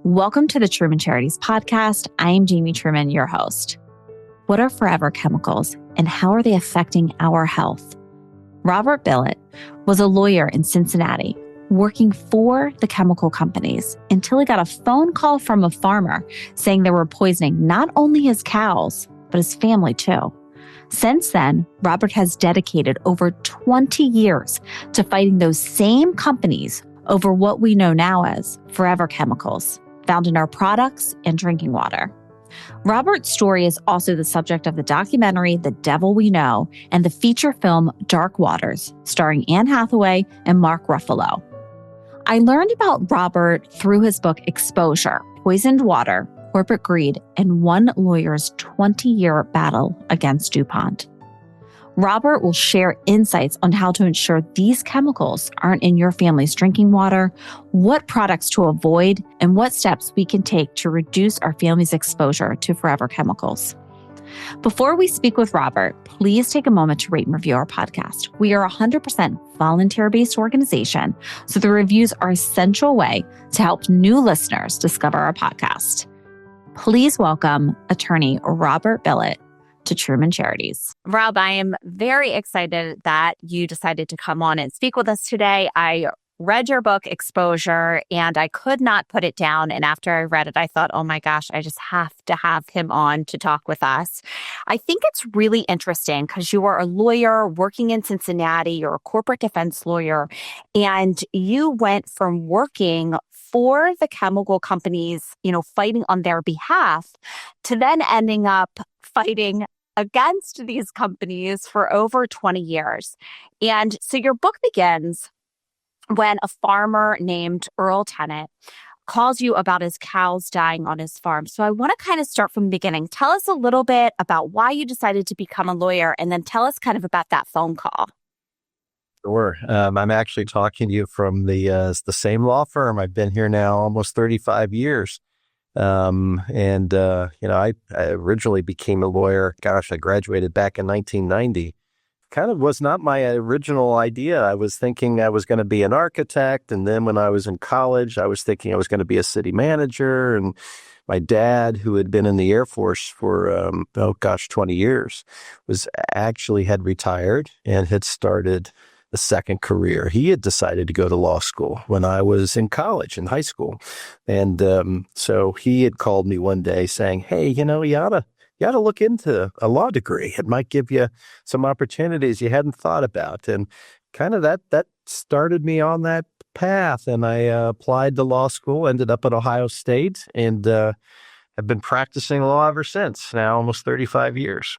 Welcome to the Truman Charities podcast. I am Jamie Truman, your host. What are forever chemicals and how are they affecting our health? Robert Bilott was a lawyer in Cincinnati working for the chemical companies until he got a phone call from a farmer saying they were poisoning not only his cows, but his family too. Since then, Robert has dedicated over 20 years to fighting those same companies over what we know now as forever chemicals found in our products and drinking water. Robert's story is also the subject of the documentary The Devil We Know and the feature film Dark Waters, starring Anne Hathaway and Mark Ruffalo. I learned about Robert through his book Exposure, Poisoned Water, Corporate Greed, and one lawyer's 20-year battle against Dupont. Robert will share insights on how to ensure these chemicals aren't in your family's drinking water, what products to avoid, and what steps we can take to reduce our family's exposure to forever chemicals. Before we speak with Robert, please take a moment to rate and review our podcast. We are a 100% volunteer-based organization, so the reviews are an essential way to help new listeners discover our podcast. Please welcome attorney Robert Bilott to Truman Charities. Rob, I am very excited that you decided to come on and speak with us today. I read your book, Exposure, and I could not put it down. And after I read it, I thought, oh my gosh, I just have to have him on to talk with us. I think it's really interesting because you are a lawyer working in Cincinnati. You're a corporate defense lawyer, and you went from working for the chemical companies, fighting on their behalf, to then ending up fighting against these companies for over 20 years. And so your book begins when a farmer named Earl Tennant calls you about his cows dying on his farm. So I want to kind of start from the beginning. Tell us a little bit about why you decided to become a lawyer, and then tell us kind of about that phone call. Sure. I'm actually talking to you from the same law firm. I've been here now almost 35 years. I originally became a lawyer. Gosh, I graduated back in 1990. Kind of was not my original idea. I was thinking I was going to be an architect. And then when I was in college, I was thinking I was going to be a city manager. And my dad, who had been in the Air Force for, 20 years, had retired and had started a second career. He had decided to go to law school when I was in college, in high school. And so he had called me one day saying, hey, you ought to look into a law degree. It might give you some opportunities you hadn't thought about. And kind of that started me on that path. And I applied to law school, ended up at Ohio State, and have been practicing law ever since, now almost 35 years.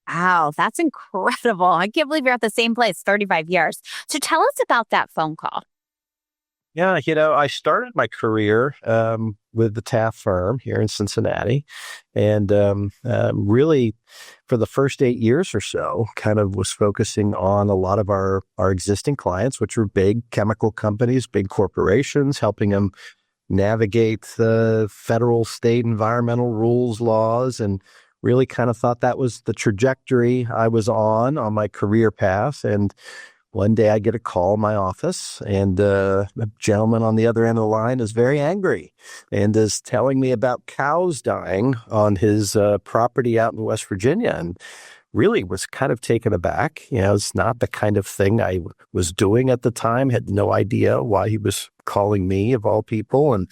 Wow, that's incredible. I can't believe you're at the same place 35 years. So tell us about that phone call. Yeah, I started my career with the Taft firm here in Cincinnati, and really for the first 8 years or so, kind of was focusing on a lot of our existing clients, which were big chemical companies, big corporations, helping them navigate the federal, state environmental rules, laws, and really kind of thought that was the trajectory I was on my career path. And one day I get a call in my office, and a gentleman on the other end of the line is very angry and is telling me about cows dying on his property out in West Virginia, and really was kind of taken aback. It's not the kind of thing I was doing at the time, had no idea why he was calling me of all people. And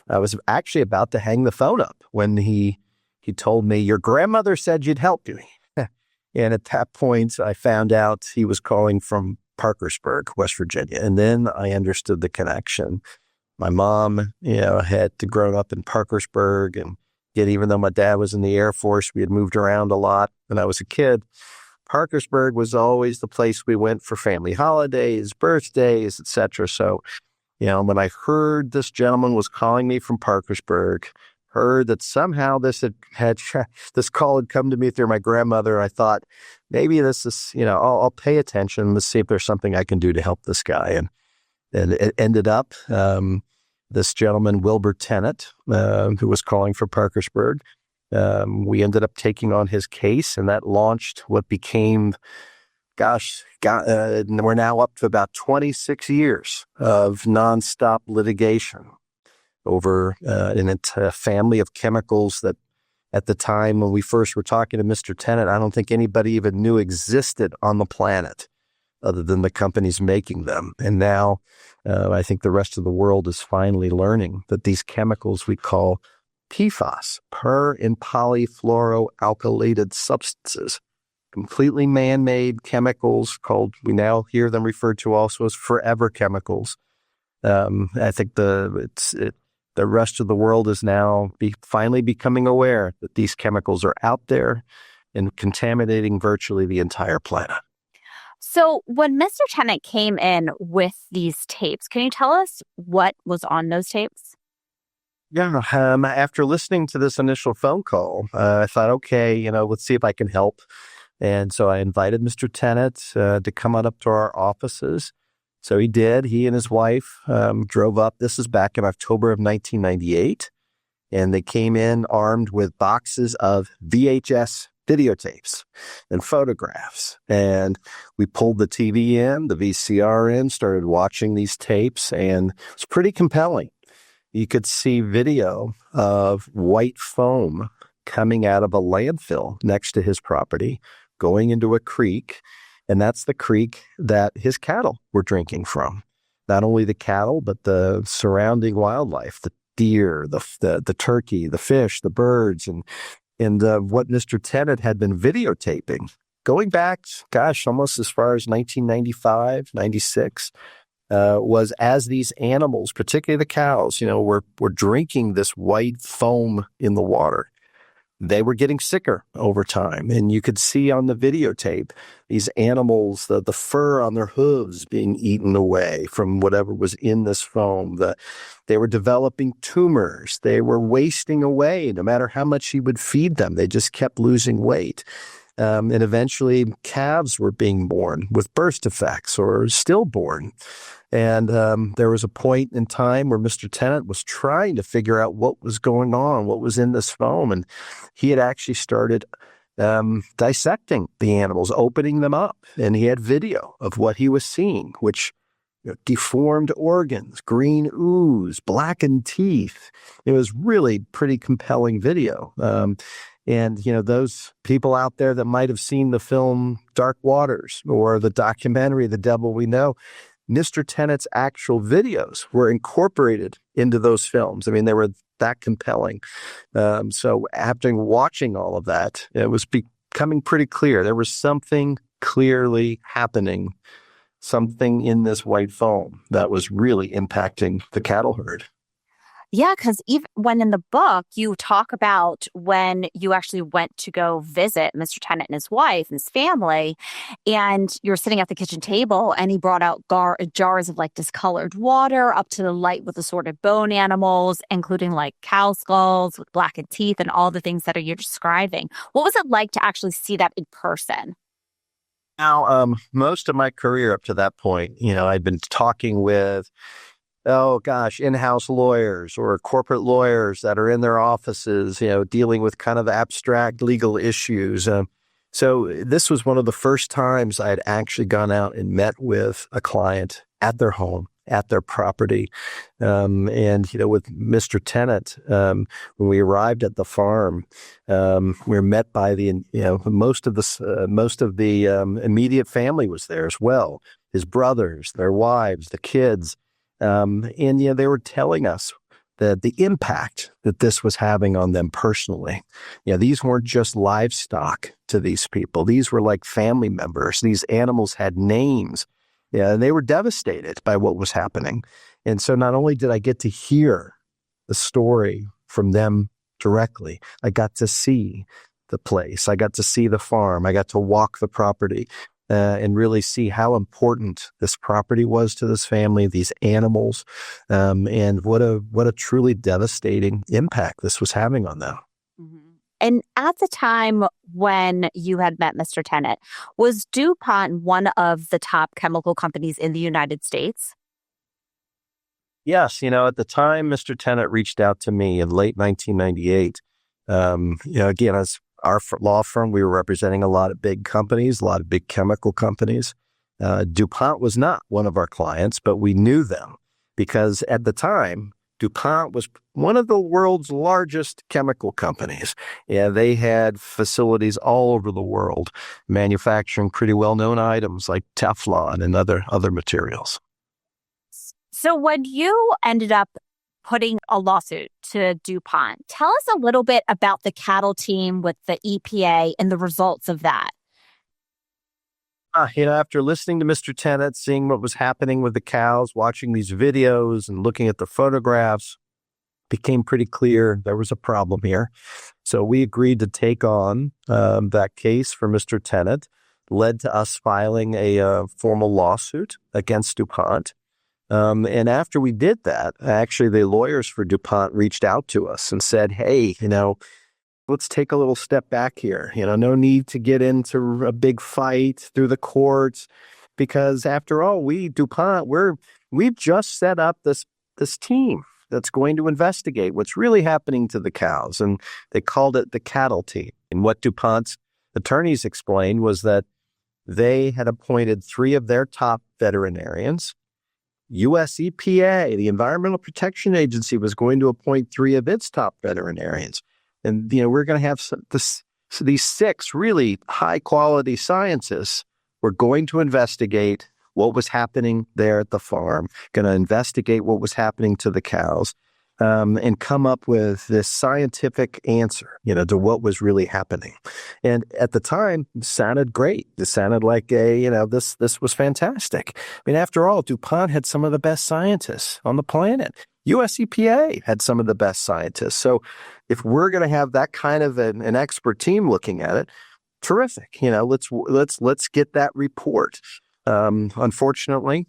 I was actually about to hang the phone up when he told me, your grandmother said you'd help me. And at that point, I found out he was calling from Parkersburg, West Virginia. And then I understood the connection. My mom, had grown up in Parkersburg, and yet even though my dad was in the Air Force, we had moved around a lot when I was a kid. Parkersburg was always the place we went for family holidays, birthdays, etc. So, when I heard this gentleman was calling me from Parkersburg, heard that somehow this call had come to me through my grandmother, I thought maybe this is, I'll pay attention. Let's see if there's something I can do to help this guy. And it ended up, this gentleman, Wilbur Tennant, who was calling for Parkersburg, we ended up taking on his case, and that launched what became, we're now up to about 26 years of nonstop litigation. over a family of chemicals that at the time when we first were talking to Mr. Tennant, I don't think anybody even knew existed on the planet other than the companies making them. And now I think the rest of the world is finally learning that these chemicals we call PFAS, per and polyfluoroalkylated substances, completely man-made chemicals called, we now hear them referred to also as forever chemicals. I think the rest of the world is now finally becoming aware that these chemicals are out there and contaminating virtually the entire planet. So when Mr. Tennant came in with these tapes, can you tell us what was on those tapes? Yeah, after listening to this initial phone call, I thought, okay, let's see if I can help. And so I invited Mr. Tennant to come on up to our offices. So he did. He and his wife drove up. This is back in October of 1998. And they came in armed with boxes of VHS videotapes and photographs. And we pulled the TV in, the VCR in, started watching these tapes, and it's pretty compelling. You could see video of white foam coming out of a landfill next to his property, going into a creek. And that's the creek that his cattle were drinking from. Not only the cattle, but the surrounding wildlife, the deer, the turkey, the fish, the birds, and what Mr. Tennant had been videotaping, going back, almost as far as 1995, 96, was as these animals, particularly the cows, were drinking this white foam in the water. They were getting sicker over time. And you could see on the videotape, these animals, the fur on their hooves being eaten away from whatever was in this foam. They were developing tumors. They were wasting away. No matter how much he would feed them, they just kept losing weight. And eventually calves were being born with birth defects or stillborn. And there was a point in time where Mr. Tennant was trying to figure out what was going on, what was in this foam. And he had actually started dissecting the animals, opening them up. And he had video of what he was seeing, which deformed organs, green ooze, blackened teeth. It was really pretty compelling video. And, those people out there that might have seen the film Dark Waters or the documentary The Devil We Know, Mr. Tennant's actual videos were incorporated into those films. I mean, they were that compelling. So after watching all of that, it was becoming pretty clear. There was something clearly happening, something in this white foam that was really impacting the cattle herd. Yeah, because even when in the book, you talk about when you actually went to go visit Mr. Tennant and his wife and his family, and you're sitting at the kitchen table, and he brought out jars of discolored water up to the light with assorted bone animals, including cow skulls with blackened teeth and all the things that you're describing. What was it like to actually see that in person? Now, most of my career up to that point, I'd been talking with in-house lawyers or corporate lawyers that are in their offices, dealing with kind of abstract legal issues. So this was one of the first times I had actually gone out and met with a client at their home, at their property. And, with Mr. Tennant, when we arrived at the farm, we were met by most of the immediate family was there as well. His brothers, their wives, the kids. And they were telling us that the impact that this was having on them personally. These weren't just livestock to these people. These were like family members. These animals had names. And they were devastated by what was happening. And so not only did I get to hear the story from them directly, I got to see the place. I got to see the farm. I got to walk the property. And really see how important this property was to this family, these animals, and what a truly devastating impact this was having on them. Mm-hmm. And at the time when you had met Mr. Tennant, was Dupont one of the top chemical companies in the United States? Yes. At the time Mr. Tennant reached out to me in late 1998, again, as our law firm, we were representing a lot of big companies, a lot of big chemical companies. Dupont was not one of our clients, but we knew them because at the time, Dupont was one of the world's largest chemical companies. Yeah, they had facilities all over the world manufacturing pretty well-known items like Teflon and other materials. So when you ended up putting a lawsuit to Dupont, tell us a little bit about the cattle team with the EPA and the results of that. After listening to Mr. Tennant, seeing what was happening with the cows, watching these videos and looking at the photographs, became pretty clear there was a problem here. So we agreed to take on that case for Mr. Tennant, led to us filing a formal lawsuit against Dupont. And after we did that, actually the lawyers for Dupont reached out to us and said, hey, let's take a little step back here. No need to get into a big fight through the courts, because after all, Dupont, we've just set up this team that's going to investigate what's really happening to the cows. And they called it the cattle team. And what Dupont's attorneys explained was that they had appointed 3 of their top veterinarians. U.S. EPA, the Environmental Protection Agency, was going to appoint 3 of its top veterinarians. And, we're going to have these 6 really high-quality scientists were going to investigate what was happening there at the farm, going to investigate what was happening to the cows, and come up with this scientific answer, to what was really happening. And at the time, it sounded great. It sounded like this was fantastic. I mean, after all, DuPont had some of the best scientists on the planet. U.S. EPA had some of the best scientists. So if we're going to have that kind of an expert team looking at it, terrific. Let's get that report. Unfortunately,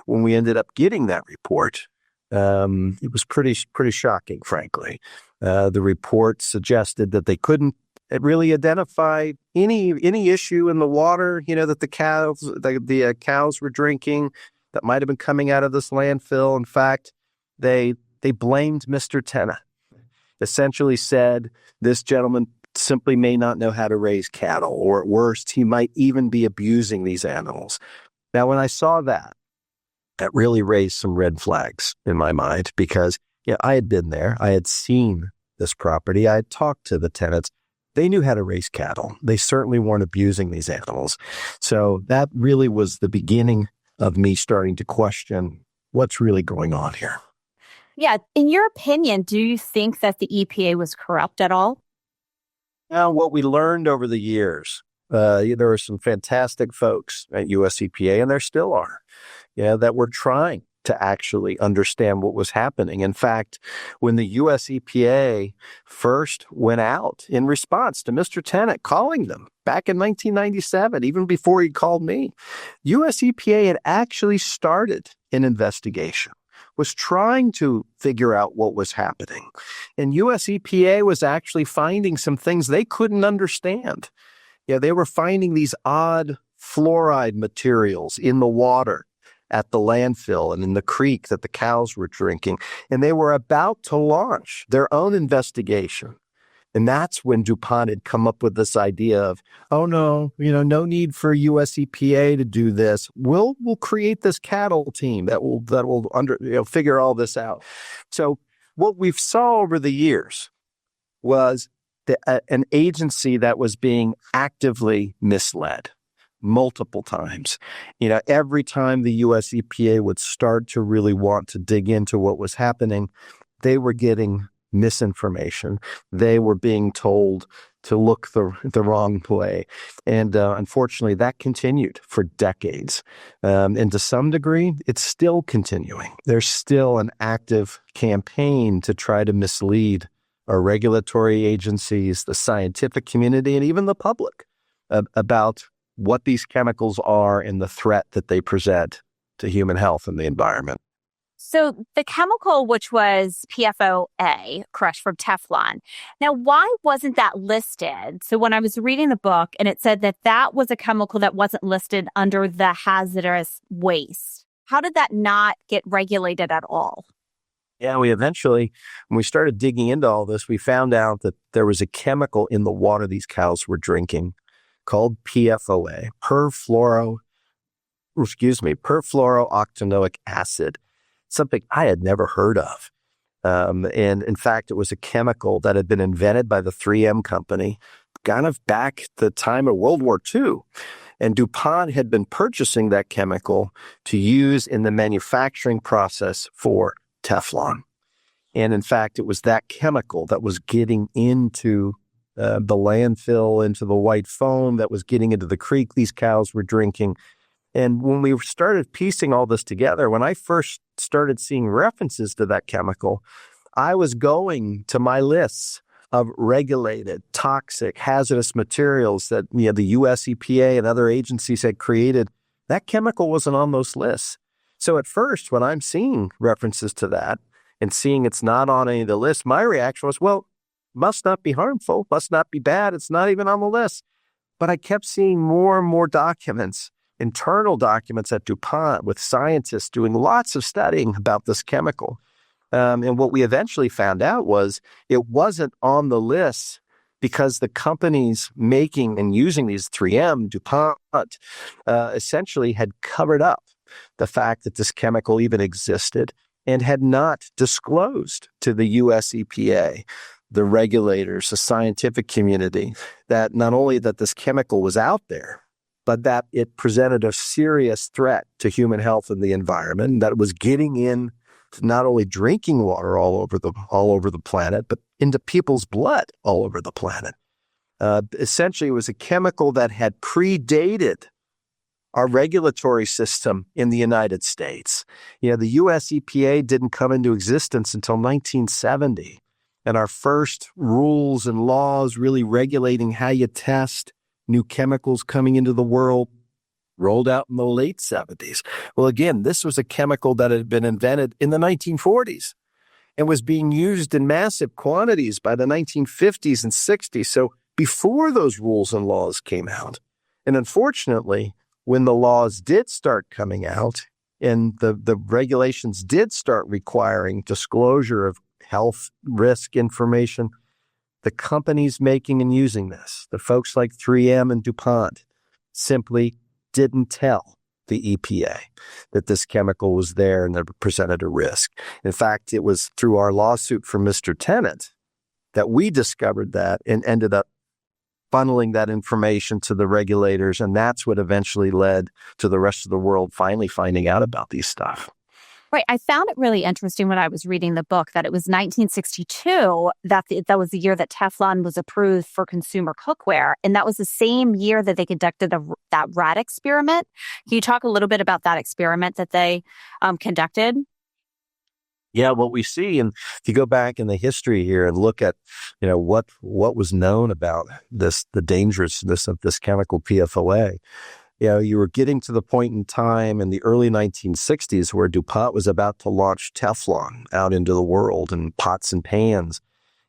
when we ended up getting that report, it was pretty shocking, frankly. The report suggested that they couldn't really identify any issue in the water, that the cows were drinking that might have been coming out of this landfill. In fact, they blamed Mr. Tennant. Essentially said this gentleman simply may not know how to raise cattle, or at worst, he might even be abusing these animals. Now, when I saw that really raised some red flags in my mind, because I had been there. I had seen this property. I had talked to the tenants. They knew how to raise cattle. They certainly weren't abusing these animals. So that really was the beginning of me starting to question what's really going on here. Yeah. In your opinion, do you think that the EPA was corrupt at all? Now, what we learned over the years, there were some fantastic folks at US EPA, and there still are, that were trying to actually understand what was happening. In fact, when the US EPA first went out in response to Mr. Tennant calling them back in 1997, even before he called me, US EPA had actually started an investigation, was trying to figure out what was happening. And US EPA was actually finding some things they couldn't understand. They were finding these odd fluoride materials in the water at the landfill and in the creek that the cows were drinking. And they were about to launch their own investigation. And that's when DuPont had come up with this idea of, oh no, no need for US EPA to do this. We'll create this cattle team that will figure all this out. So what we've saw over the years was an agency that was being actively misled multiple times. Every time the US EPA would start to really want to dig into what was happening, they were getting misinformation. They were being told to look the wrong way. And unfortunately, that continued for decades. And to some degree, it's still continuing. There's still an active campaign to try to mislead our regulatory agencies, the scientific community, and even the public about what these chemicals are and the threat that they present to human health and the environment. So the chemical, which was PFOA, crushed from Teflon. Now, why wasn't that listed? So when I was reading the book and it said that was a chemical that wasn't listed under the hazardous waste, how did that not get regulated at all? Yeah, we eventually, when we started digging into all this, we found out that there was a chemical in the water these cows were drinking called PFOA, perfluorooctanoic acid, something I had never heard of. And in fact, it was a chemical that had been invented by the 3M company kind of back at the time of World War II. And Dupont had been purchasing that chemical to use in the manufacturing process for Teflon. And in fact, it was that chemical that was getting into the landfill, into the white foam that was getting into the creek these cows were drinking. And when we started piecing all this together, when I first started seeing references to that chemical, I was going to my lists of regulated, toxic, hazardous materials that the US EPA and other agencies had created. That chemical wasn't on those lists. So at first, when I'm seeing references to that and seeing it's not on any of the lists, my reaction was, well, must not be harmful, must not be bad, it's not even on the list. But I kept seeing more and more documents, internal documents at DuPont with scientists doing lots of studying about this chemical. And what we eventually found out was it wasn't on the list because the companies making and using these 3M, DuPont, essentially had covered up the fact that this chemical even existed and had not disclosed to the US EPA, the regulators, the scientific community, that not only that this chemical was out there, but that it presented a serious threat to human health and the environment, and that it was getting in to not only drinking water all over the planet, but into people's blood all over the planet. Essentially, it was a chemical that had predated our regulatory system in the United States. The US EPA didn't come into existence until 1970. And our first rules and laws really regulating how you test new chemicals coming into the world rolled out in the late 70s. Well, again, this was a chemical that had been invented in the 1940s and was being used in massive quantities by the 1950s and 60s. So before those rules and laws came out. And unfortunately, when the laws did start coming out and the regulations did start requiring disclosure of health risk information, the companies making and using this, the folks like 3M and DuPont, simply didn't tell the EPA that this chemical was there and that it presented a risk. In fact, it was through our lawsuit for Mr. Tennant that we discovered that and ended up funneling that information to the regulators. And that's what eventually led to the rest of the world finally finding out about these stuff. Right. I found it really interesting when I was reading the book that it was 1962 that was the year that Teflon was approved for consumer cookware. And that was the same year that they conducted that rat experiment. Can you talk a little bit about that experiment that they conducted? Yeah, what we see, and if you go back in the history here and look at, what was known about the dangerousness of this chemical PFOA, you were getting to the point in time in the early 1960s where DuPont was about to launch Teflon out into the world in pots and pans.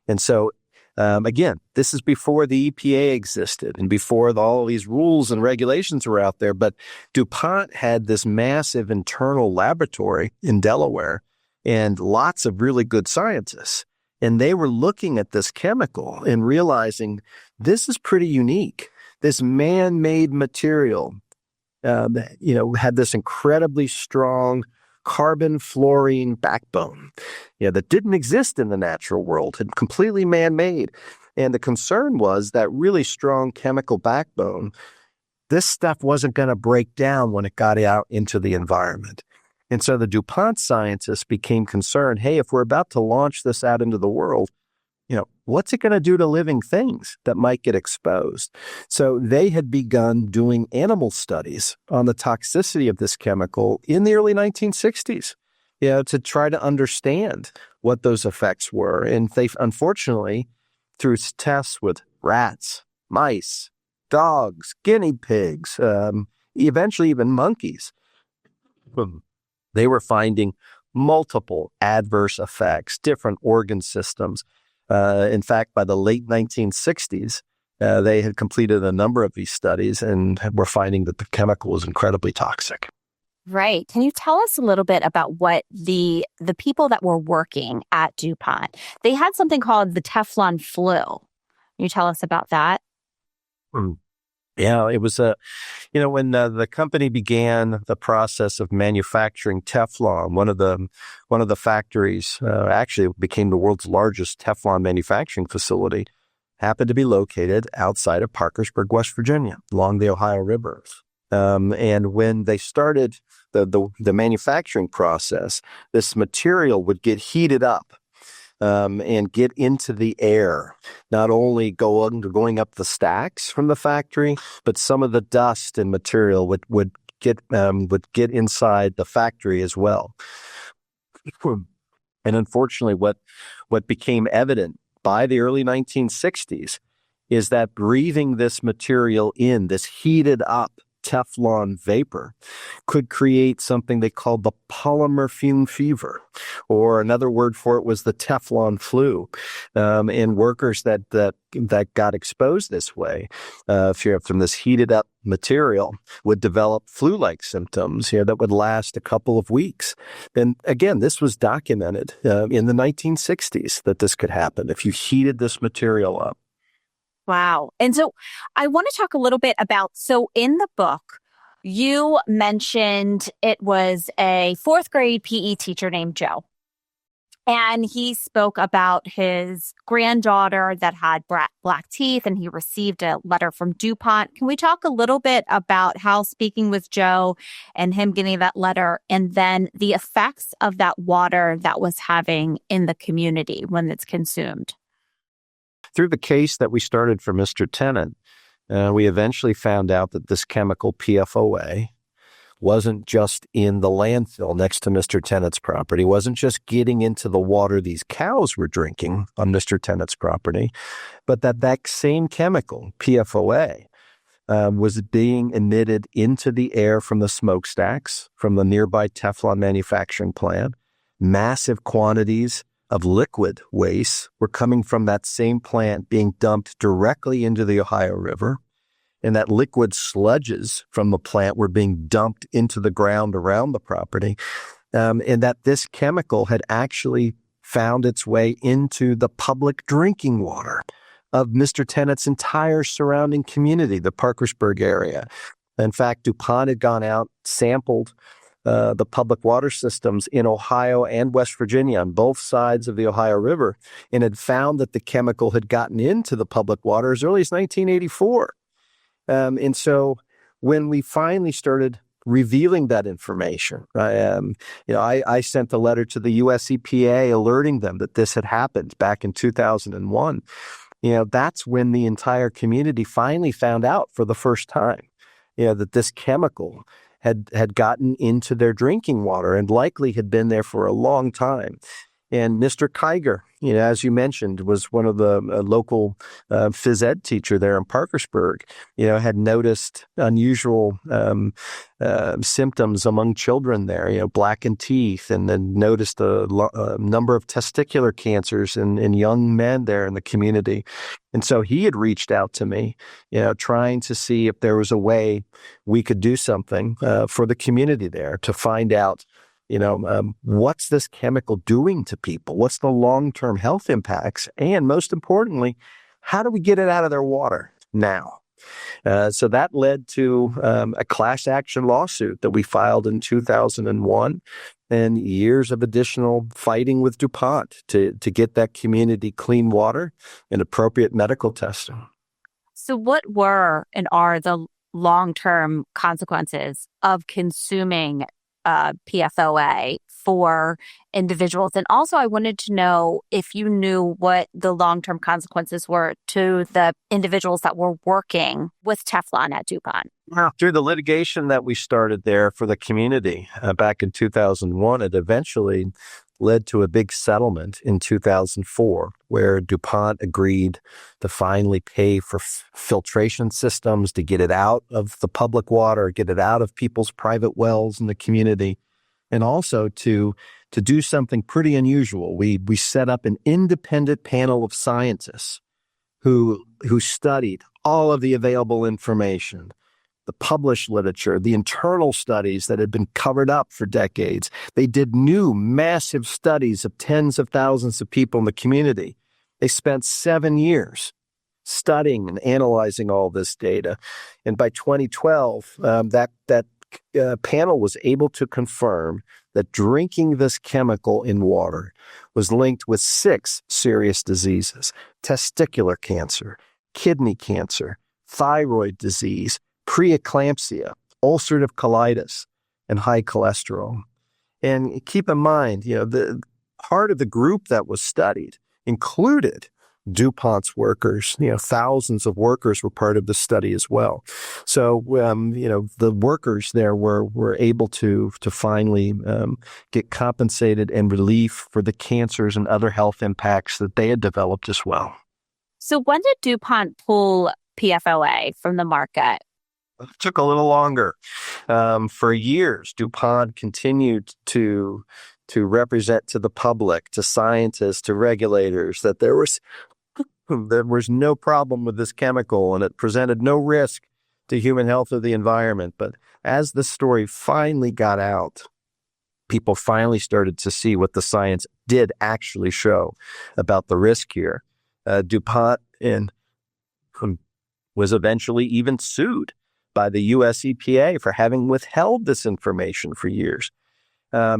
And so, again, this is before the EPA existed and before all these rules and regulations were out there. But DuPont had this massive internal laboratory in Delaware and lots of really good scientists. And they were looking at this chemical and realizing this is pretty unique. This man-made material, had this incredibly strong carbon fluorine backbone, that didn't exist in the natural world, and completely man-made. And the concern was that really strong chemical backbone, this stuff wasn't going to break down when it got out into the environment. And so the DuPont scientists became concerned, hey, if we're about to launch this out into the world, what's it going to do to living things that might get exposed? So they had begun doing animal studies on the toxicity of this chemical in the early 1960s, to try to understand what those effects were. And they, unfortunately, through tests with rats, mice, dogs, guinea pigs, eventually even monkeys, they were finding multiple adverse effects, different organ systems. In fact, by the late 1960s, they had completed a number of these studies and were finding that the chemical was incredibly toxic. Right. Can you tell us a little bit about what the people that were working at DuPont, they had something called the Teflon flu. Can you tell us about that? Yeah, it was when the company began the process of manufacturing Teflon, one of the factories actually became the world's largest Teflon manufacturing facility, happened to be located outside of Parkersburg, West Virginia, along the Ohio River. And when they started the manufacturing process, this material would get heated up and get into the air, not only going up the stacks from the factory, but some of the dust and material would get inside the factory as well. And unfortunately, what became evident by the early 1960s is that breathing this material in, this heated up Teflon vapor, could create something they called the polymer fume fever, or another word for it was the Teflon flu. And workers that got exposed this way, from this heated up material, would develop flu-like symptoms that would last a couple of weeks. And again, this was documented in the 1960s that this could happen if you heated this material up. Wow. And so I want to talk a little bit about, so in the book, you mentioned it was a fourth grade PE teacher named Joe. And he spoke about his granddaughter that had black teeth, and he received a letter from Dupont. Can we talk a little bit about how speaking with Joe and him getting that letter, and then the effects of that water that was having in the community when it's consumed? Through the case that we started for Mr. Tennant, we eventually found out that this chemical PFOA wasn't just in the landfill next to Mr. Tennant's property, wasn't just getting into the water these cows were drinking on Mr. Tennant's property, but that same chemical, PFOA, was being emitted into the air from the smokestacks, from the nearby Teflon manufacturing plant. Massive quantities of liquid waste were coming from that same plant being dumped directly into the Ohio River. And that liquid sludges from the plant were being dumped into the ground around the property. And that this chemical had actually found its way into the public drinking water of Mr. Tennant's entire surrounding community, the Parkersburg area. In fact, Dupont had gone out, sampled the public water systems in Ohio and West Virginia on both sides of the Ohio River, and had found that the chemical had gotten into the public water as early as 1984. And so when we finally started revealing that information, I sent the letter to the US EPA alerting them that this had happened back in 2001. That's when the entire community finally found out for the first time, that this chemical had gotten into their drinking water and likely had been there for a long time. And Mr. Kiger, as you mentioned, was one of the local phys ed teacher there in Parkersburg, had noticed unusual symptoms among children there, blackened teeth, and then noticed a number of testicular cancers in young men there in the community. And so he had reached out to me, trying to see if there was a way we could do something for the community there to find out, what's this chemical doing to people? What's the long-term health impacts? And most importantly, how do we get it out of their water now? So that led to a class action lawsuit that we filed in 2001, and years of additional fighting with Dupont to get that community clean water and appropriate medical testing. So what were and are the long-term consequences of consuming PFOA for individuals? And also, I wanted to know if you knew what the long-term consequences were to the individuals that were working with Teflon at Dupont. Well, through the litigation that we started there for the community back in 2001, it eventually led to a big settlement in 2004, where Dupont agreed to finally pay for filtration systems to get it out of the public water, get it out of people's private wells in the community, and also to do something pretty unusual. We set up an independent panel of scientists who studied all of the available information, the published literature, the internal studies that had been covered up for decades. They did new massive studies of tens of thousands of people in the community. They spent 7 years studying and analyzing all this data. And by 2012, that panel was able to confirm that drinking this chemical in water was linked with 6 serious diseases: testicular cancer, kidney cancer, thyroid disease, preeclampsia, ulcerative colitis, and high cholesterol. And keep in mind, the part of the group that was studied included Dupont's workers. Thousands of workers were part of the study as well. So, the workers there were able to finally get compensated and relief for the cancers and other health impacts that they had developed as well. So when did Dupont pull PFOA from the market? It took a little longer. For years, Dupont continued to represent to the public, to scientists, to regulators, that there was no problem with this chemical and it presented no risk to human health or the environment. But as the story finally got out, people finally started to see what the science did actually show about the risk here. Dupont was eventually even sued by the U.S. EPA for having withheld this information for years. By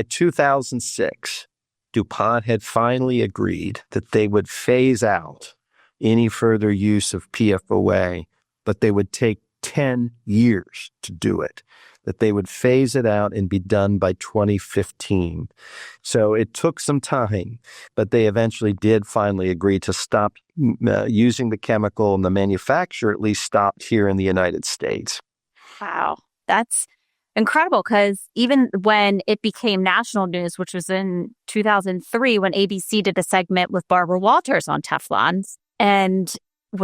2006, Dupont had finally agreed that they would phase out any further use of PFOA, but they would take 10 years to do it, that they would phase it out and be done by 2015. So it took some time, but they eventually did finally agree to stop using the chemical, and the manufacturer at least stopped here in the United States. Wow, that's incredible, because even when it became national news, which was in 2003, when ABC did a segment with Barbara Walters on Teflon, and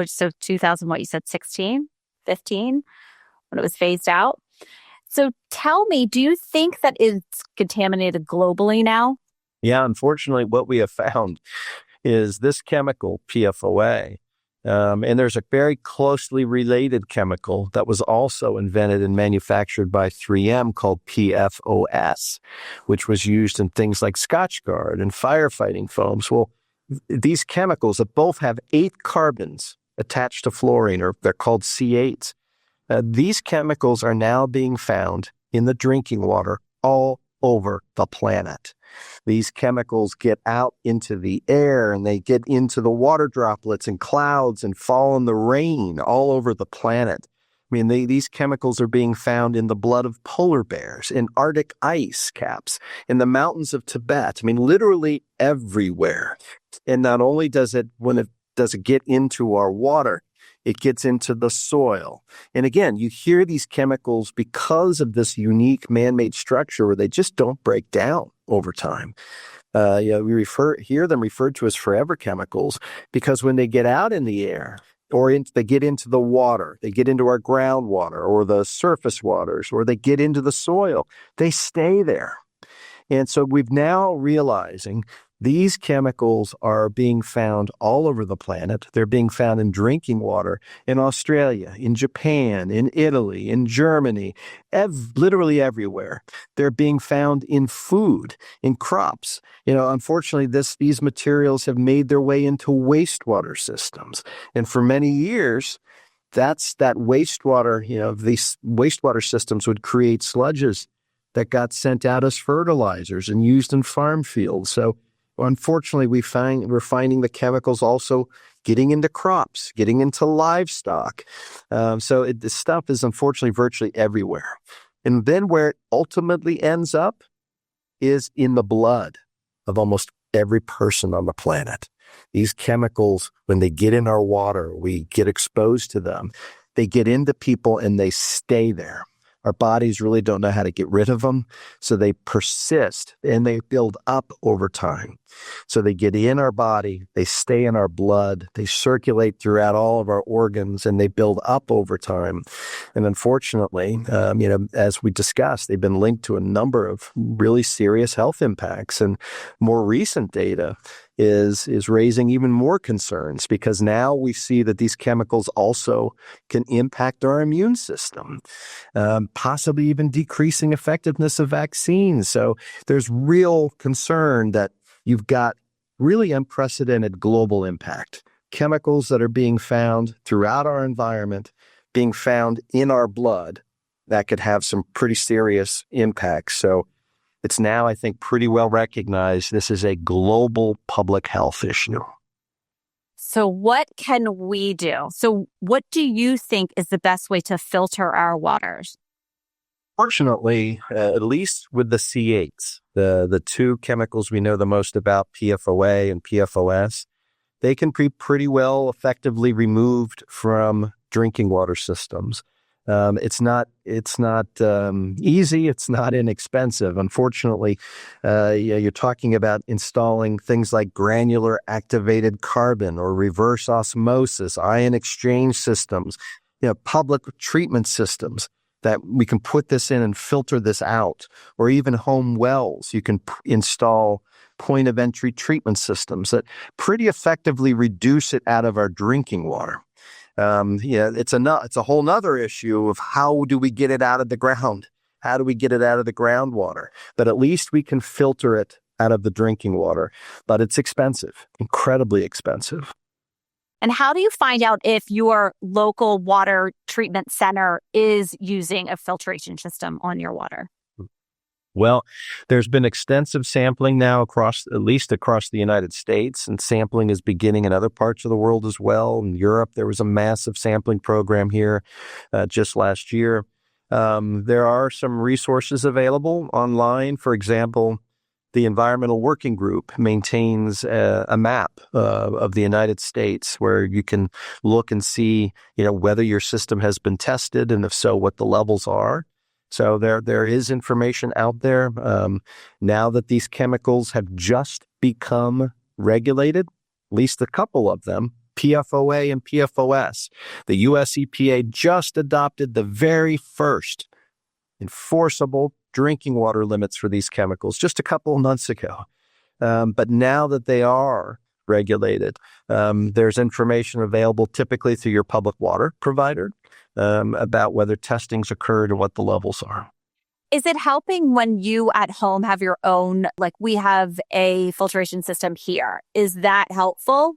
so 2000, what you said, 16, 15, when it was phased out. So tell me, do you think that it's contaminated globally now? Yeah, unfortunately, what we have found is this chemical, PFOA, and there's a very closely related chemical that was also invented and manufactured by 3M called PFOS, which was used in things like Scotchgard and firefighting foams. Well, these chemicals that both have 8 carbons attached to fluorine, or they're called C8s, these chemicals are now being found in the drinking water all over the planet. These chemicals get out into the air and they get into the water droplets and clouds and fall in the rain all over the planet. I mean, these chemicals are being found in the blood of polar bears, in Arctic ice caps, in the mountains of Tibet. I mean, literally everywhere. And not only does it get into our water, it gets into the soil. And again, you hear these chemicals because of this unique man-made structure where they just don't break down over time. We hear them referred to as forever chemicals because when they get out in the air, or they get into the water, they get into our groundwater or the surface waters, or they get into the soil, they stay there. And so we've now realizing these chemicals are being found all over the planet. They're being found in drinking water in Australia, in Japan, in Italy, in Germany, literally everywhere. They're being found in food, in crops. Unfortunately, these materials have made their way into wastewater systems. And for many years, that wastewater, these wastewater systems would create sludges that got sent out as fertilizers and used in farm fields. So unfortunately, we're finding the chemicals also getting into crops, getting into livestock. This stuff is unfortunately virtually everywhere. And then where it ultimately ends up is in the blood of almost every person on the planet. These chemicals, when they get in our water, we get exposed to them. They get into people and they stay there. Our bodies really don't know how to get rid of them, so they persist and they build up over time. So they get in our body, they stay in our blood, they circulate throughout all of our organs, and they build up over time. And unfortunately, as we discussed, they've been linked to a number of really serious health impacts. And more recent data is raising even more concerns because now we see that these chemicals also can impact our immune system, possibly even decreasing effectiveness of vaccines. So there's real concern that you've got really unprecedented global impact. Chemicals that are being found throughout our environment, being found in our blood, that could have some pretty serious impacts. So it's now, I think, pretty well recognized this is a global public health issue. So what can we do? So what do you think is the best way to filter our waters? Fortunately, at least with the C8s, the two chemicals we know the most about, PFOA and PFOS, they can be pretty well effectively removed from drinking water systems. It's not easy. It's not inexpensive. Unfortunately, you're talking about installing things like granular activated carbon or reverse osmosis, ion exchange systems, public treatment systems that we can put this in and filter this out, or even home wells. You can install point of entry treatment systems that pretty effectively reduce it out of our drinking water. It's a whole nother issue of how do we get it out of the ground? How do we get it out of the groundwater? But at least we can filter it out of the drinking water. But it's expensive, incredibly expensive. And how do you find out if your local water treatment center is using a filtration system on your water? Well, there's been extensive sampling now at least across the United States, and sampling is beginning in other parts of the world as well. In Europe, there was a massive sampling program here just last year. There are some resources available online. For example, the Environmental Working Group maintains a map of the United States where you can look and see, whether your system has been tested, and if so, what the levels are. So there is information out there. Now that these chemicals have just become regulated, at least a couple of them, PFOA and PFOS, the U.S. EPA just adopted the very first enforceable drinking water limits for these chemicals just a couple of months ago. But now that they are regulated, there's information available typically through your public water provider about whether testings occurred and what the levels are. Is it helping when you at home have your own, like we have a filtration system here? Is that helpful?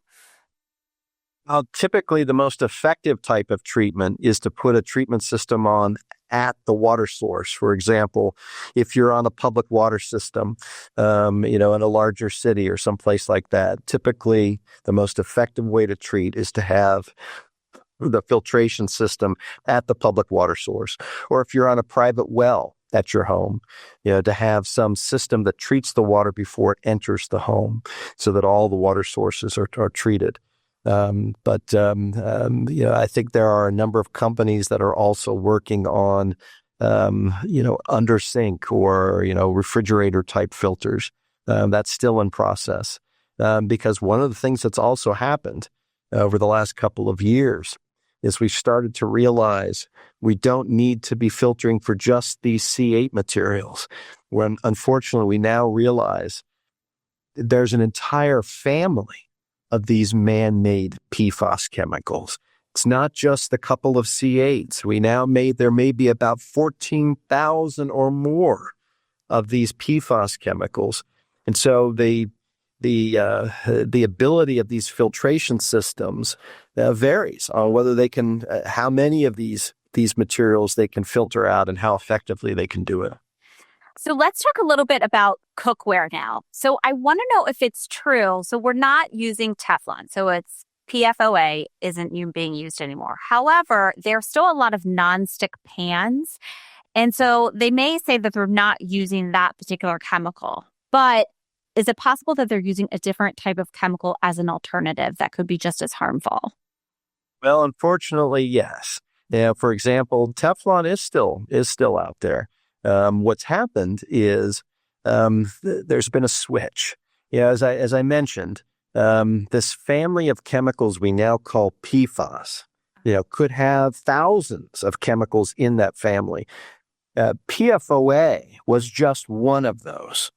Typically, the most effective type of treatment is to put a treatment system on at the water source. For example, if you're on a public water system, in a larger city or someplace like that, typically the most effective way to treat is to have the filtration system at the public water source. Or if you're on a private well at your home, to have some system that treats the water before it enters the home so that all the water sources are treated. I think there are a number of companies that are also working on, under sink or, refrigerator type filters. That's still in process. Because one of the things that's also happened over the last couple of years is we've started to realize we don't need to be filtering for just these C8 materials. When unfortunately we now realize there's an entire family of these man-made PFAS chemicals. It's not just the couple of C8s. There may be about 14,000 or more of these PFAS chemicals. And so the ability of these filtration systems varies on whether they can, how many of these materials they can filter out and how effectively they can do it. So let's talk a little bit about cookware now. So I want to know if it's true. So we're not using Teflon. So it's PFOA isn't being used anymore. However, there's still a lot of nonstick pans. And so they may say that they're not using that particular chemical. But is it possible that they're using a different type of chemical as an alternative that could be just as harmful? Well, unfortunately, yes. For example, Teflon is still out there. What's happened is there's been a switch. As I mentioned, this family of chemicals we now call PFAS, could have thousands of chemicals in that family. PFOA was just one of those.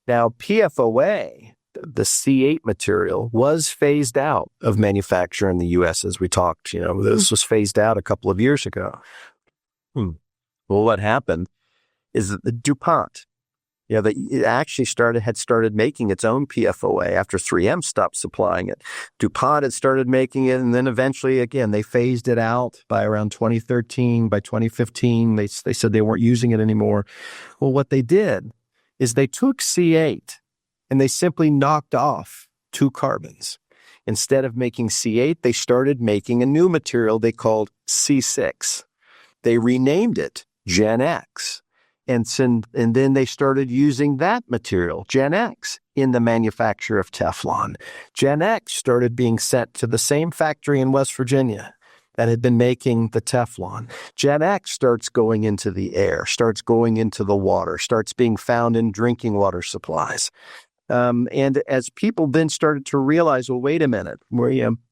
Now, PFOA, the C8 material, was phased out of manufacture in the U.S. as we talked. This was phased out a couple of years ago. Well, what happened is that the Dupont, it actually had started making its own PFOA after 3M stopped supplying it. Dupont had started making it, and then eventually, again, they phased it out by around 2013. By 2015, they said they weren't using it anymore. Well, what they did is they took C8 and they simply knocked off 2 carbons. Instead of making C8, they started making a new material they called C6. They renamed it Gen X. And then they started using that material, Gen X, in the manufacture of Teflon. Gen X started being sent to the same factory in West Virginia that had been making the Teflon. Gen X starts going into the air, starts going into the water, starts being found in drinking water supplies. And as people then started to realize, well, wait a minute,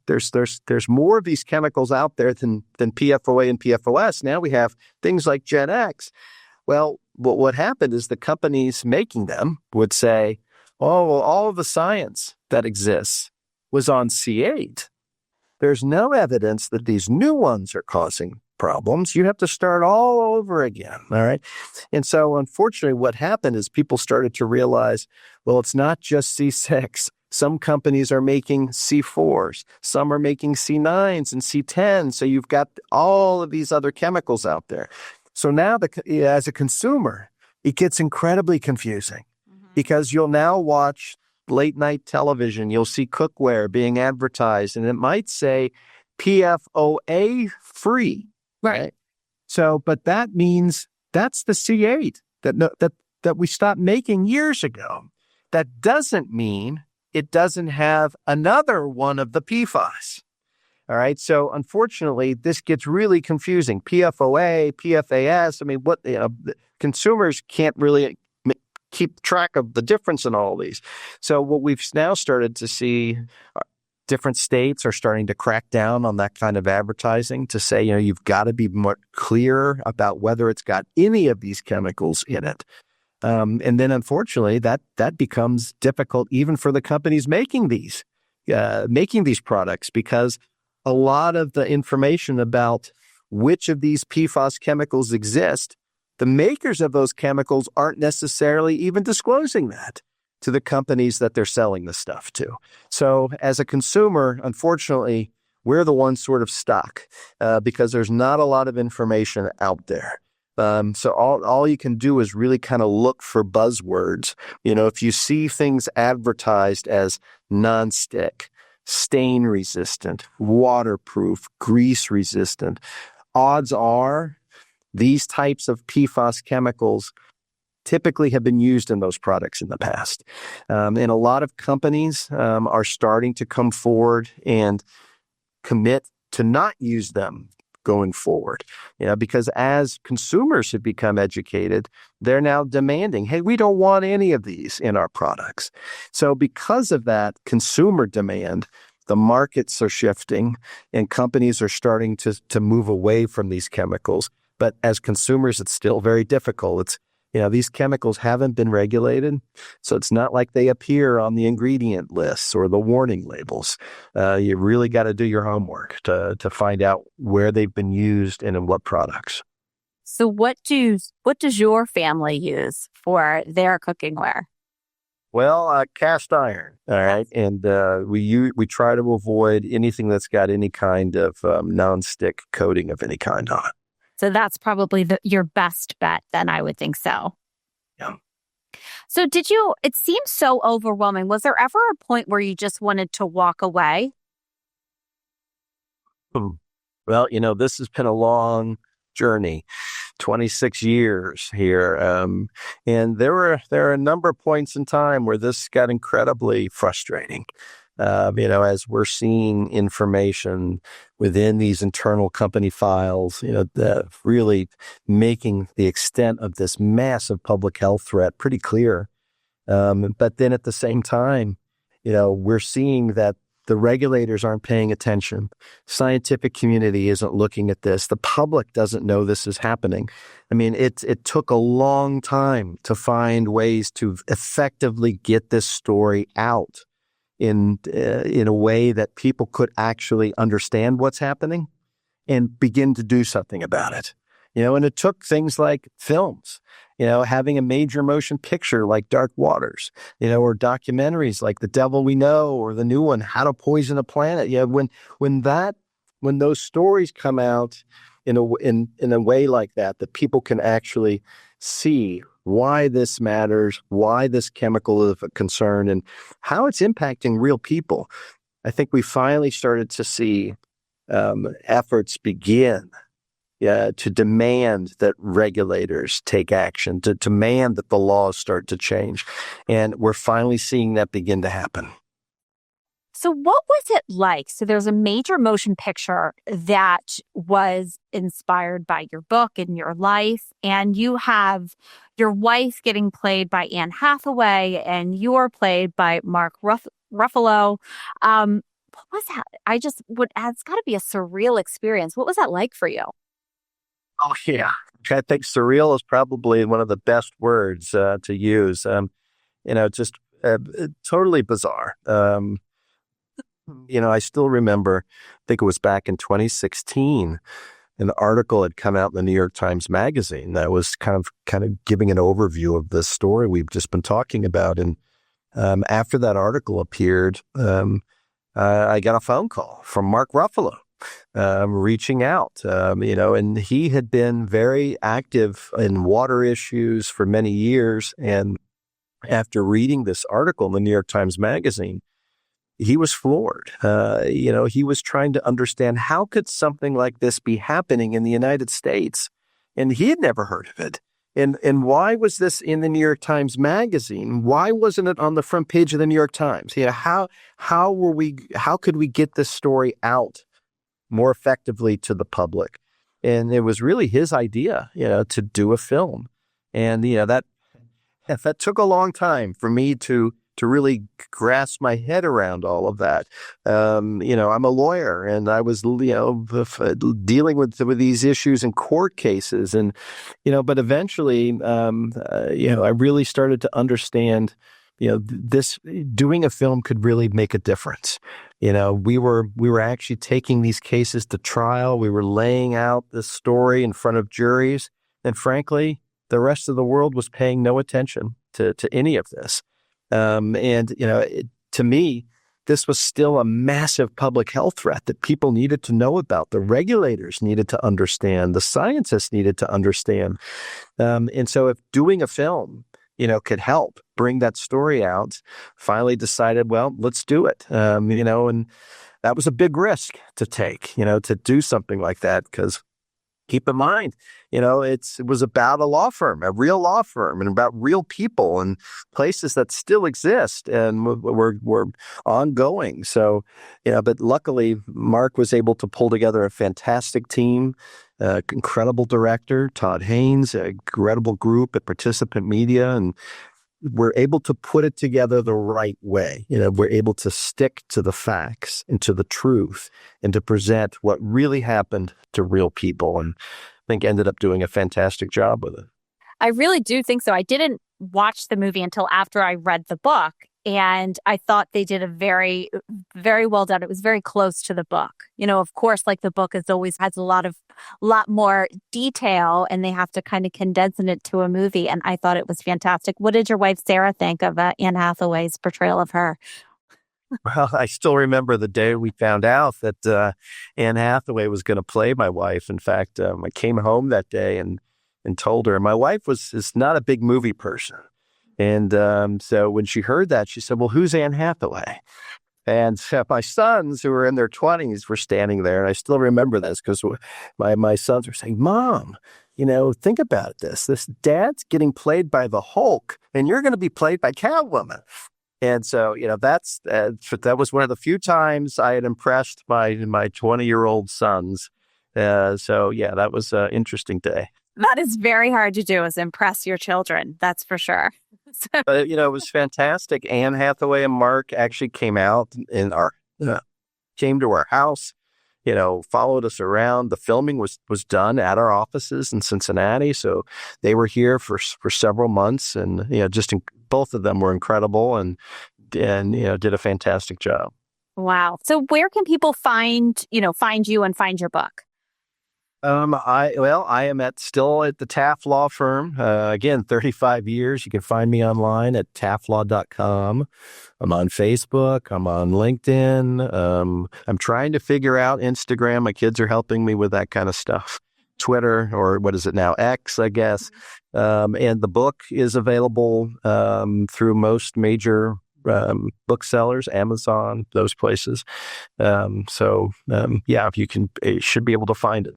there's more of these chemicals out there than PFOA and PFOS. Now we have things like Gen X. Well, what happened is the companies making them would say, oh, well, all of the science that exists was on C8. There's no evidence that these new ones are causing problems. You have to start all over again, all right? And so, unfortunately, what happened is people started to realize, well, it's not just C6. Some companies are making C4s. Some are making C9s and C10s. So you've got all of these other chemicals out there. So now, as a consumer, it gets incredibly confusing because you'll now watch late night television. You'll see cookware being advertised, and it might say PFOA free. Right. So, but that means that's the C8 that we stopped making years ago. That doesn't mean it doesn't have another one of the PFAS. All right. So unfortunately, this gets really confusing. PFOA, PFAS. I mean, consumers can't really keep track of the difference in all of these. So what we've now started to see, different states are starting to crack down on that kind of advertising to say, you've got to be more clear about whether it's got any of these chemicals in it. And then unfortunately, that becomes difficult even for the companies making these products, because a lot of the information about which of these PFAS chemicals exist, the makers of those chemicals aren't necessarily even disclosing that to the companies that they're selling the stuff to. So as a consumer, unfortunately, we're the ones sort of stuck because there's not a lot of information out there. So all you can do is really kind of look for buzzwords. If you see things advertised as nonstick, stain resistant, waterproof, grease resistant, odds are these types of PFAS chemicals typically have been used in those products in the past. And a lot of companies are starting to come forward and commit to not use them going forward, because as consumers have become educated, they're now demanding, hey, we don't want any of these in our products. So because of that consumer demand, the markets are shifting and companies are starting to move away from these chemicals. But as consumers, it's still very difficult. These chemicals haven't been regulated, so it's not like they appear on the ingredient lists or the warning labels. You really got to do your homework to find out where they've been used and in what products. So what does your family use for their cooking ware? Well, cast iron, all right, and we try to avoid anything that's got any kind of nonstick coating of any kind on it. So that's probably your best bet, then, I would think so. Yeah. So it seems so overwhelming. Was there ever a point where you just wanted to walk away? Well, this has been a long journey, 26 years here. And there are a number of points in time where this got incredibly frustrating. As we're seeing information within these internal company files, really making the extent of this massive public health threat pretty clear. But then at the same time, we're seeing that the regulators aren't paying attention. Scientific community isn't looking at this. The public doesn't know this is happening. I mean, it took a long time to find ways to effectively get this story out in a way that people could actually understand what's happening and begin to do something about it. And it took things like films, having a major motion picture like Dark Waters, or documentaries like The Devil We Know, or the new one, How to Poison a Planet. When those stories come out in a way like that people can actually see why this matters, why this chemical is a concern, and how it's impacting real people. I think we finally started to see efforts begin to demand that regulators take action, to demand that the laws start to change. And we're finally seeing that begin to happen. So what was it like? So there's a major motion picture that was inspired by your book and your life, and you have your wife getting played by Anne Hathaway, and you're played by Mark Ruffalo. What was that? It's got to be a surreal experience. What was that like for you? Oh, yeah. I think surreal is probably one of the best words to use. Just totally bizarre. I still remember, I think it was back in 2016, an article had come out in the New York Times Magazine that was kind of giving an overview of this story we've just been talking about. And after that article appeared, I got a phone call from Mark Ruffalo reaching out, and he had been very active in water issues for many years. And after reading this article in the New York Times Magazine, he was floored. He was trying to understand, how could something like this be happening in the United States? And he had never heard of it. And why was this in the New York Times Magazine? Why wasn't it on the front page of the New York Times? How could we get this story out more effectively to the public? And it was really his idea, to do a film. And, that took a long time for me to really grasp my head around all of that. I'm a lawyer, and I was, dealing with these issues in court cases. And, but eventually, I really started to understand, this doing a film could really make a difference. We were actually taking these cases to trial. We were laying out this story in front of juries. And frankly, the rest of the world was paying no attention to any of this. To me, this was still a massive public health threat that people needed to know about. The regulators needed to understand. The scientists needed to understand. And so if doing a film, could help bring that story out, finally decided, well, let's do it. And that was a big risk to take, to do something like that, because keep in mind, it was about a law firm, a real law firm, and about real people and places that still exist and were ongoing. So, but luckily, Mark was able to pull together a fantastic team, incredible director, Todd Haynes, a incredible group at Participant Media, and we're able to put it together the right way. We're able to stick to the facts and to the truth and to present what really happened to real people. And I think ended up doing a fantastic job with it. I really do think so. I didn't watch the movie until after I read the book, and I thought they did a very, very well done. It was very close to the book. Of course, like the book has a lot more detail, and they have to kind of condense it to a movie. And I thought it was fantastic. What did your wife, Sarah, think of Anne Hathaway's portrayal of her? Well, I still remember the day we found out that Anne Hathaway was going to play my wife. In fact, I came home that day and told her. My wife is not a big movie person. And so when she heard that, she said, well, who's Anne Hathaway? And my sons, who were in their 20s, were standing there. And I still remember this because my sons were saying, Mom, think about this. This dad's getting played by the Hulk, and you're going to be played by Catwoman. And so, that was one of the few times I had impressed my 20-year-old sons. That was an interesting day. That is very hard to do, is impress your children. That's for sure. It was fantastic. Anne Hathaway and Mark actually came out came to our house, followed us around. The filming was done at our offices in Cincinnati. So they were here for several months, and, both of them were incredible and did a fantastic job. Wow. So where can people find you and find your book? I am still at the Taft Law Firm. Again, 35 years. You can find me online at taftlaw.com. I'm on Facebook. I'm on LinkedIn. I'm trying to figure out Instagram. My kids are helping me with that kind of stuff. Twitter, or what is it now? X, I guess. And the book is available through most major booksellers, Amazon, those places. If you should be able to find it.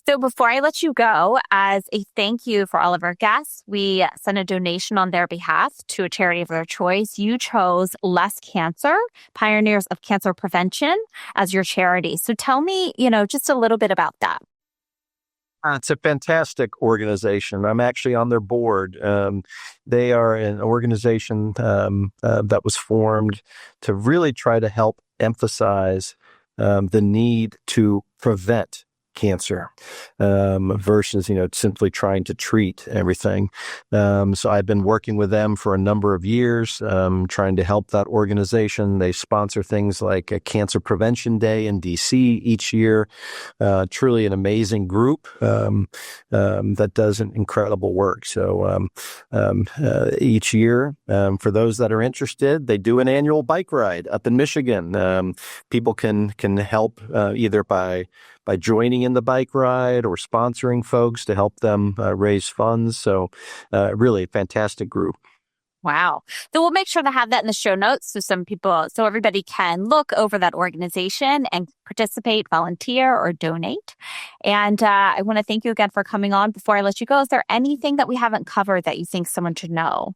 So before I let you go, as a thank you for all of our guests, we sent a donation on their behalf to a charity of their choice. You chose Less Cancer, Pioneers of Cancer Prevention, as your charity. So tell me, just a little bit about that. It's a fantastic organization. I'm actually on their board. They are an organization that was formed to really try to help emphasize the need to prevent cancer versus, simply trying to treat everything. So I've been working with them for a number of years, trying to help that organization. They sponsor things like a Cancer Prevention Day in DC each year. Truly an amazing group that does an incredible work. So each year, for those that are interested, they do an annual bike ride up in Michigan. People can help either by joining in the bike ride or sponsoring folks to help them raise funds. So really a fantastic group. Wow. So we'll make sure to have that in the show notes so everybody can look over that organization and participate, volunteer, or donate. And I want to thank you again for coming on. Before I let you go, is there anything that we haven't covered that you think someone should know?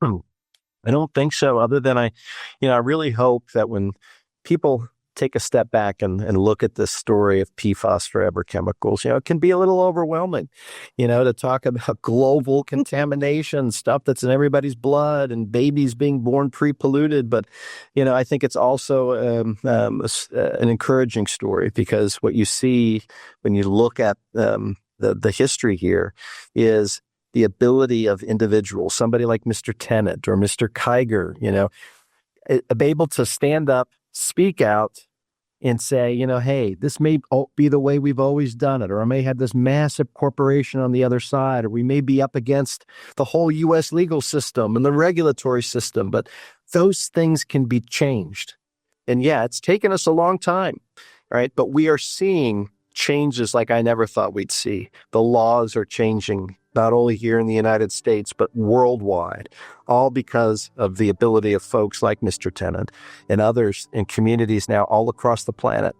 I don't think so, other than I really hope that when people take a step back and look at this story of PFAS forever chemicals, it can be a little overwhelming, to talk about global contamination, stuff that's in everybody's blood and babies being born pre-polluted. But, I think it's also an encouraging story, because what you see when you look at the history here is the ability of individuals, somebody like Mr. Tennant or Mr. Kiger, be able to stand up, speak out, and say, hey, this may be the way we've always done it, or I may have this massive corporation on the other side, or we may be up against the whole U.S. legal system and the regulatory system, but those things can be changed. And yeah, it's taken us a long time, right? But we are seeing changes like I never thought we'd see. The laws are changing, not only here in the United States, but worldwide, all because of the ability of folks like Mr. Tennant and others in communities now all across the planet,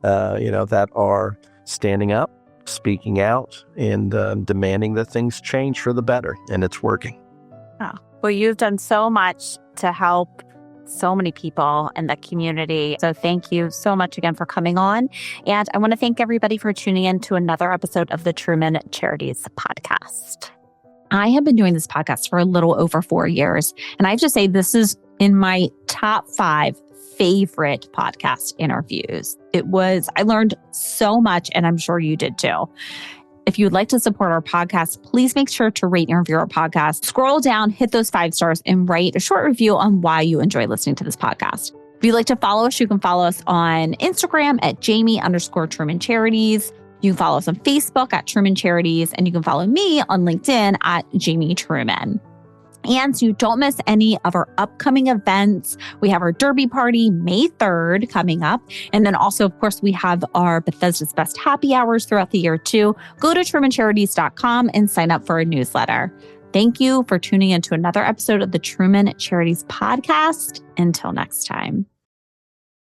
that are standing up, speaking out, and demanding that things change for the better. And it's working. Oh, well, you've done so much to help so many people in the community. So thank you so much again for coming on. And I want to thank everybody for tuning in to another episode of the Truman Charities podcast. I have been doing this podcast for a little over 4 years. And I have to say, this is in my top 5 favorite podcast interviews. I learned so much, and I'm sure you did too. If you would like to support our podcast, please make sure to rate and review our podcast. Scroll down, hit those 5 stars, and write a short review on why you enjoy listening to this podcast. If you'd like to follow us, you can follow us on Instagram at Jamie_Truman Charities. You can follow us on Facebook at Truman Charities, and you can follow me on LinkedIn at Jamie Truman. And so you don't miss any of our upcoming events. We have our Derby Party May 3rd coming up. And then also, of course, we have our Bethesda's Best Happy Hours throughout the year too. Go to trumancharities.com and sign up for a newsletter. Thank you for tuning in to another episode of the Truman Charities podcast. Until next time.